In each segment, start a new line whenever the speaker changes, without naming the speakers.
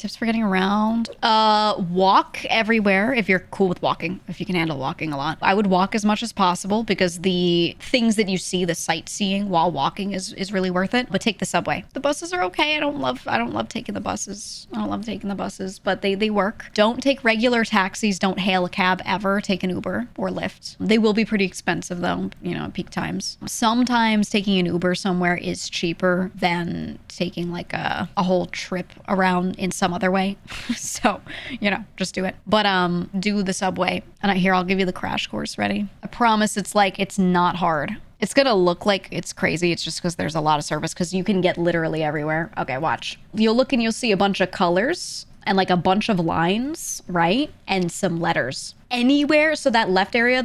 Tips for getting around. Walk everywhere if you're cool with walking, if you can handle walking a lot. I would walk as much as possible because the things that you see, the sightseeing while walking is really worth it. But take the subway. The buses are okay. I don't love taking the buses. I don't love taking the buses, but they work. Don't take regular taxis. Don't hail a cab ever. Take an Uber or Lyft. They will be pretty expensive though, you know, at peak times. Sometimes taking an Uber somewhere is cheaper than taking like a whole trip around in some other way. So, you know, just do it. But do the subway. And I'll give you the crash course. Ready? I promise it's not hard. It's gonna look like it's crazy. It's just because there's a lot of service because you can get literally everywhere. Okay, watch. You'll look and you'll see a bunch of colors and like a bunch of lines, right? And some letters. Anywhere, so that left area,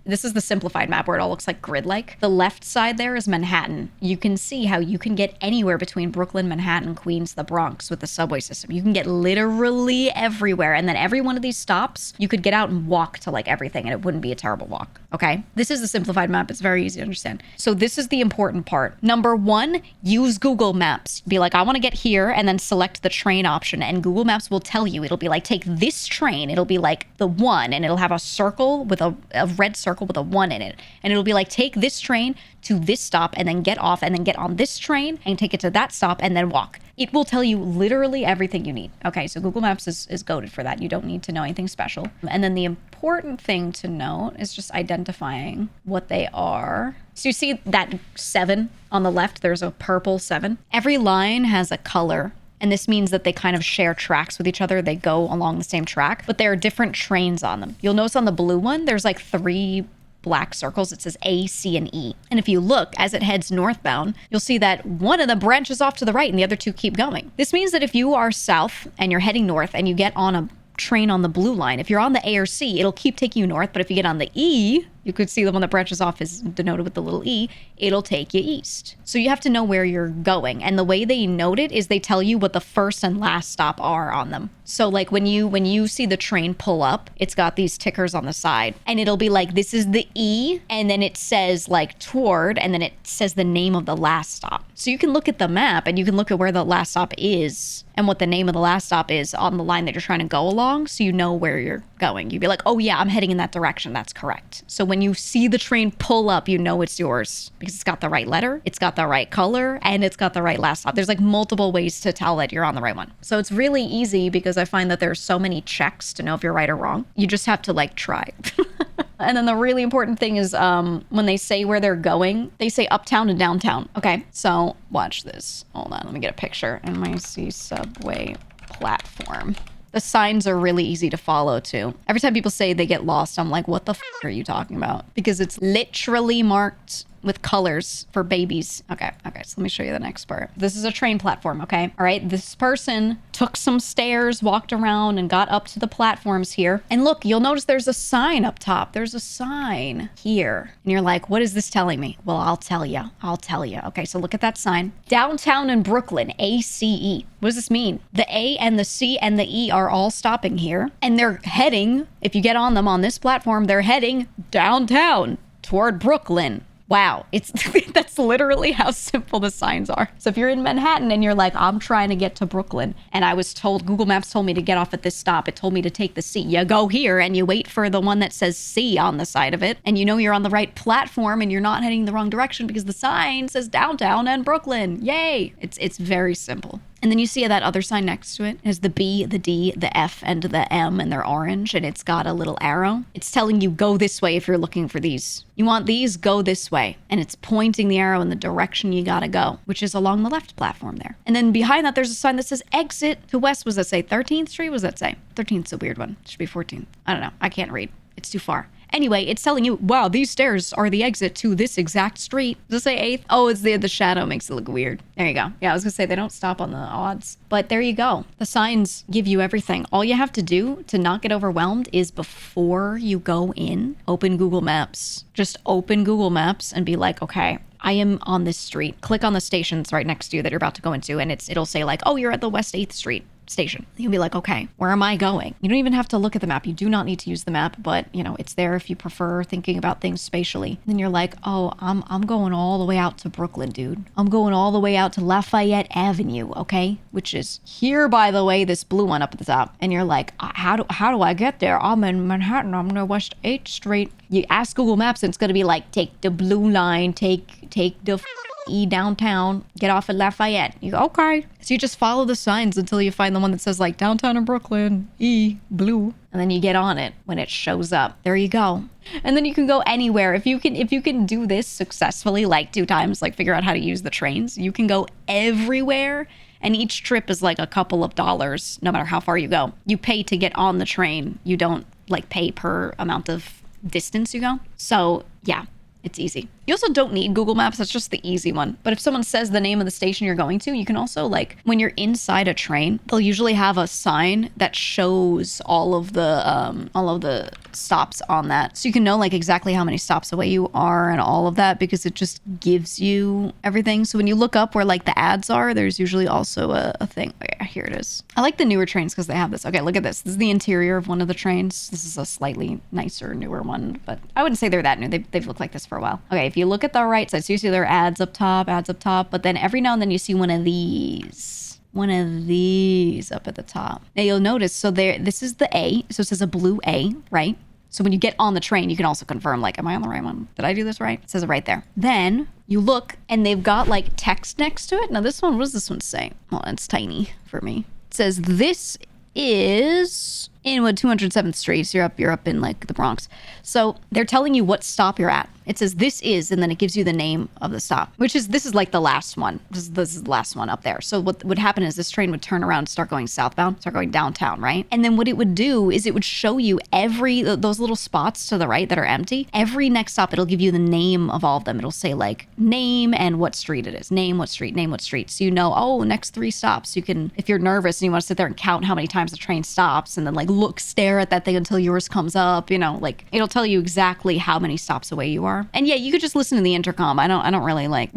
this is the simplified map where it all looks like grid-like. The left side there is Manhattan. You can see how you can get anywhere between Brooklyn, Manhattan, Queens, the Bronx with the subway system. You can get literally everywhere. And then every one of these stops, you could get out and walk to like everything and it wouldn't be a terrible walk. Okay? This is the simplified map. It's very easy to understand. So this is the important part. Number 1, use Google Maps. Be like, I want to get here, and then select the train option. And Google Maps will tell you. It'll be like, take this train. It'll be like the 1, and it'll have a circle with a red circle with a 1 in it. And it'll be like, take this train to this stop and then get off and then get on this train and take it to that stop and then walk. It will tell you literally everything you need. Okay, so Google Maps is goated for that. You don't need to know anything special. And then the important thing to note is just identifying what they are. So you see that 7 on the left, there's a purple 7. Every line has a color. And this means that they kind of share tracks with each other. They go along the same track, but there are different trains on them. You'll notice on the blue one, there's like 3 black circles. It says A, C, and E. And if you look as it heads northbound, you'll see that one of them branches off to the right and the other 2 keep going. This means that if you are south and you're heading north and you get on a train on the blue line, if you're on the A or C, it'll keep taking you north. But if you get on the E, you could see the one that branches off is denoted with the little E, it'll take you east. So you have to know where you're going. And the way they note it is they tell you what the first and last stop are on them. So like when you see the train pull up, it's got these tickers on the side and it'll be like, this is the E, and then it says like toward, and then it says the name of the last stop. So you can look at the map and you can look at where the last stop is and what the name of the last stop is on the line that you're trying to go along, so you know where you're going. You'd be like, oh yeah, I'm heading in that direction. That's correct. So when you see the train pull up, you know it's yours because it's got the right letter, it's got the right color, and it's got the right last stop. There's like multiple ways to tell that you're on the right one. So it's really easy because I find that there's so many checks to know if you're right or wrong. You just have to like try. And then the really important thing is when they say where they're going, they say uptown and downtown. Okay, so watch this. Hold on, let me get a picture. NYC subway platform. The signs are really easy to follow too. Every time people say they get lost, I'm like, what the f are you talking about? Because it's literally marked with colors for babies. Okay, so let me show you the next part. This is a train platform, okay? All right, this person took some stairs, walked around, and got up to the platforms here. And look, you'll notice there's a sign up top. There's a sign here. And you're like, what is this telling me? Well, I'll tell you. Okay, so look at that sign. Downtown in Brooklyn, ACE. What does this mean? The A and the C and the E are all stopping here. And they're heading, if you get on them on this platform, they're heading downtown toward Brooklyn. Wow, that's literally how simple the signs are. So if you're in Manhattan and you're like, I'm trying to get to Brooklyn, and I was told, Google Maps told me to get off at this stop. It told me to take the C. You go here and you wait for the one that says C on the side of it. And you know you're on the right platform and you're not heading the wrong direction because the sign says downtown and Brooklyn. Yay. It's very simple. And then you see that other sign next to it is the B, the D, the F, and the M, and they're orange, and it's got a little arrow. It's telling you go this way if you're looking for these. You want these, go this way. And it's pointing the arrow in the direction you gotta go, which is along the left platform there. And then behind that, there's a sign that says exit to west. Was that say 13th Street? What does that say? 13th's a weird one. It should be 14th. I don't know. I can't read. It's too far. Anyway, it's telling you, wow, these stairs are the exit to this exact street. Does it say 8th? Oh, it's the shadow makes it look weird. There you go. Yeah, I was gonna say they don't stop on the odds. But there you go. The signs give you everything. All you have to do to not get overwhelmed is before you go in, open Google Maps. Just open Google Maps and be like, okay, I am on this street. Click on the stations right next to you that you're about to go into, and it'll say like, oh, you're at the West 8th Street. station. You'll be like, okay, where am I going? You don't even have to look at the map. You do not need to use the map, but you know, it's there if you prefer thinking about things spatially. Then you're like, oh, I'm going all the way out to Brooklyn, dude. I'm going all the way out to Lafayette Avenue, okay? Which is here, by the way, this blue one up at the top. And you're like, how do I get there? I'm in Manhattan. I'm near West 8th Street. You ask Google Maps and it's going to be like, take the blue line, take the E downtown, get off at Lafayette. You go, okay. So you just follow the signs until you find the one that says like downtown in Brooklyn, E, blue. And then you get on it when it shows up. There you go. And then you can go anywhere. If you can do this successfully, like 2 times, like figure out how to use the trains, you can go everywhere. And each trip is like a couple of dollars, no matter how far you go. You pay to get on the train. You don't like pay per amount of distance you go. So yeah, it's easy. You also don't need Google Maps. That's just the easy one. But if someone says the name of the station you're going to, you can also, like, when you're inside a train, they'll usually have a sign that shows all of the stops on that. So you can know like exactly how many stops away you are and all of that, because it just gives you everything. So when you look up where like the ads are, there's usually also a thing. Oh, yeah, here it is. I like the newer trains because they have this. Okay, look at this. This is the interior of one of the trains. This is a slightly nicer, newer one, but I wouldn't say they're that new. They've looked like this for a while. Okay, if you look at the right side, so you see their ads up top, but then every now and then you see one of these up at the top. Now you'll notice, so this is the A, so it says a blue A, right? So when you get on the train, you can also confirm, like, am I on the right one? Did I do this right? It says it right there. Then you look and they've got like text next to it. Now this one, what does this one say? Well, it's tiny for me. It says this is Inwood 207th Street. So you're up in like the Bronx. So they're telling you what stop you're at. It says this is, and then it gives you the name of the stop, this is like the last one. This is the last one up there. So what would happen is this train would turn around and start going southbound, start going downtown, right? And then what it would do is it would show you those little spots to the right that are empty. Every next stop, it'll give you the name of all of them. It'll say like name and what street it is. Name, what street, name, what street. So you know, oh, next 3 stops. You can, if you're nervous and you want to sit there and count how many times the train stops and then like stare at that thing until yours comes up, you know, like it'll tell you exactly how many stops away you are. And yeah, you could just listen to the intercom. I don't really like,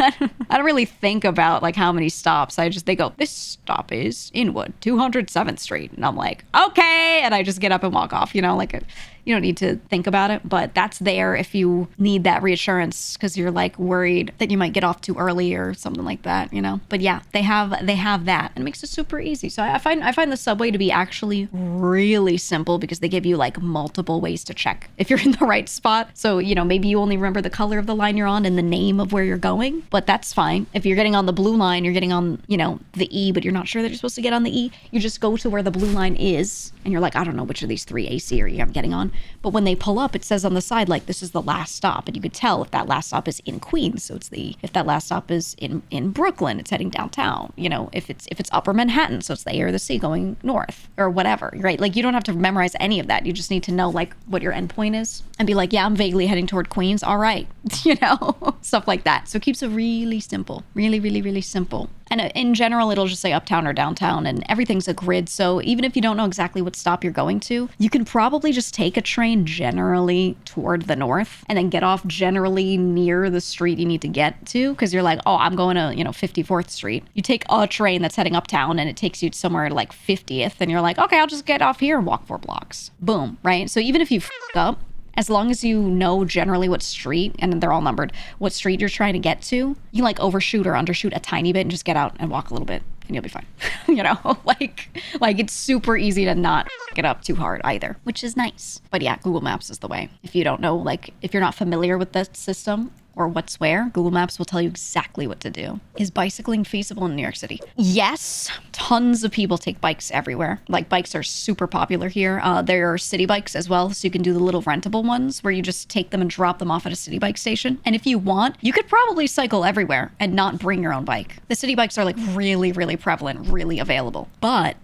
I don't really think about like how many stops. They go, this stop is Inwood, 207th Street. And I'm like, okay. And I just get up and walk off, you know, like you don't need to think about it, but that's there if you need that reassurance because you're like worried that you might get off too early or something like that, you know? But yeah, they have that and it makes it super easy. So I find the subway to be actually really simple because they give you like multiple ways to check if you're in the right spot. So, you know, maybe you only remember the color of the line you're on and the name of where you're going, but that's fine. If you're getting on the blue line, you're getting on, you know, the E, but you're not sure that you're supposed to get on the E, you just go to where the blue line is and you're like, I don't know which of these 3 AC or I'm getting on. But when they pull up, it says on the side, like, this is the last stop. And you could tell if that last stop is in Queens. So if that last stop is in Brooklyn, it's heading downtown. You know, if it's upper Manhattan, so it's the A or the C going north or whatever, right? Like, you don't have to memorize any of that. You just need to know, like, what your endpoint is and be like, yeah, I'm vaguely heading toward Queens. All right. You know, stuff like that. So it keeps it really simple, really, really, really simple. And in general, it'll just say uptown or downtown and everything's a grid. So even if you don't know exactly what stop you're going to, you can probably just take a train generally toward the north and then get off generally near the street you need to get to. Because you're like, oh, I'm going to, you know, 54th Street. You take a train that's heading uptown and it takes you somewhere like 50th. And you're like, okay, I'll just get off here and walk 4 blocks. Boom, right? So even if you f up, as long as you know generally what street, and they're all numbered, what street you're trying to get to, you can like overshoot or undershoot a tiny bit and just get out and walk a little bit and you'll be fine. You know, like it's super easy to not get up too hard either, which is nice. But yeah, Google Maps is the way. If you don't know, like if you're not familiar with the system or what's where, Google Maps will tell you exactly what to do. Is bicycling feasible in New York City? Yes, tons of people take bikes everywhere. Like bikes are super popular here. There are city bikes as well, so you can do the little rentable ones where you just take them and drop them off at a city bike station. And if you want, you could probably cycle everywhere and not bring your own bike. The city bikes are like really, really prevalent, really available. But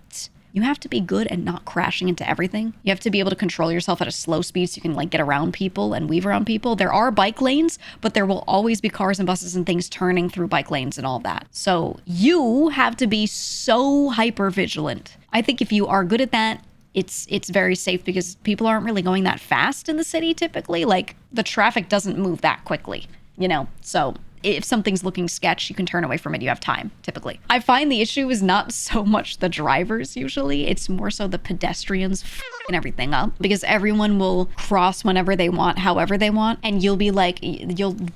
you have to be good at not crashing into everything. You have to be able to control yourself at a slow speed so you can like get around people and weave around people. There are bike lanes, but there will always be cars and buses and things turning through bike lanes and all that. So you have to be so hyper vigilant. I think if you are good at that, it's very safe because people aren't really going that fast in the city typically. Like the traffic doesn't move that quickly, you know? So if something's looking sketch, you can turn away from it. You have time, typically. I find the issue is not so much the drivers usually. It's more so the pedestrians and everything up, because everyone will cross whenever they want, however they want. And you'll be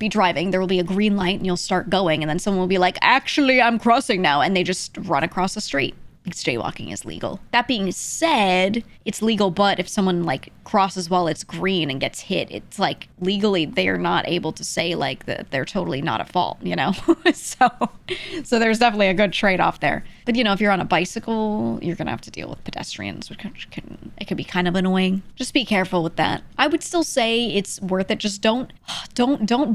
driving, there will be a green light and you'll start going. And then someone will be like, actually, I'm crossing now. And they just run across the street. Because jaywalking is legal. That being said, it's legal, but if someone like crosses while it's green and gets hit, it's like legally they are not able to say like that they're totally not at fault, you know? So there's definitely a good trade-off there. But you know, if you're on a bicycle, you're gonna have to deal with pedestrians, which it can be kind of annoying. Just be careful with that. I would still say it's worth it. Just don't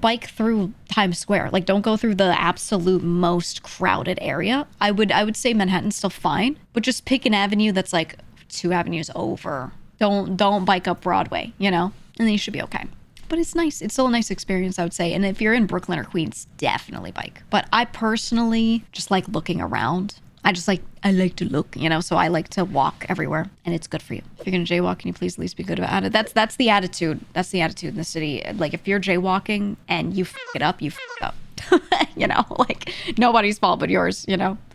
bike through Times Square. Like, don't go through the absolute most crowded area. I would say Manhattan's still fine, but just pick an avenue that's like 2 avenues over. Don't bike up Broadway, you know? And then you should be okay. But it's nice. It's still a nice experience, I would say. And if you're in Brooklyn or Queens, definitely bike. But I personally just like looking around. I like to look, you know, so I like to walk everywhere, and it's good for you. If you're gonna jaywalk, can you please at least be good about it? That's the attitude. That's the attitude in the city. Like, if you're jaywalking and you f it up, you f it up. You know, like, nobody's fault but yours, you know?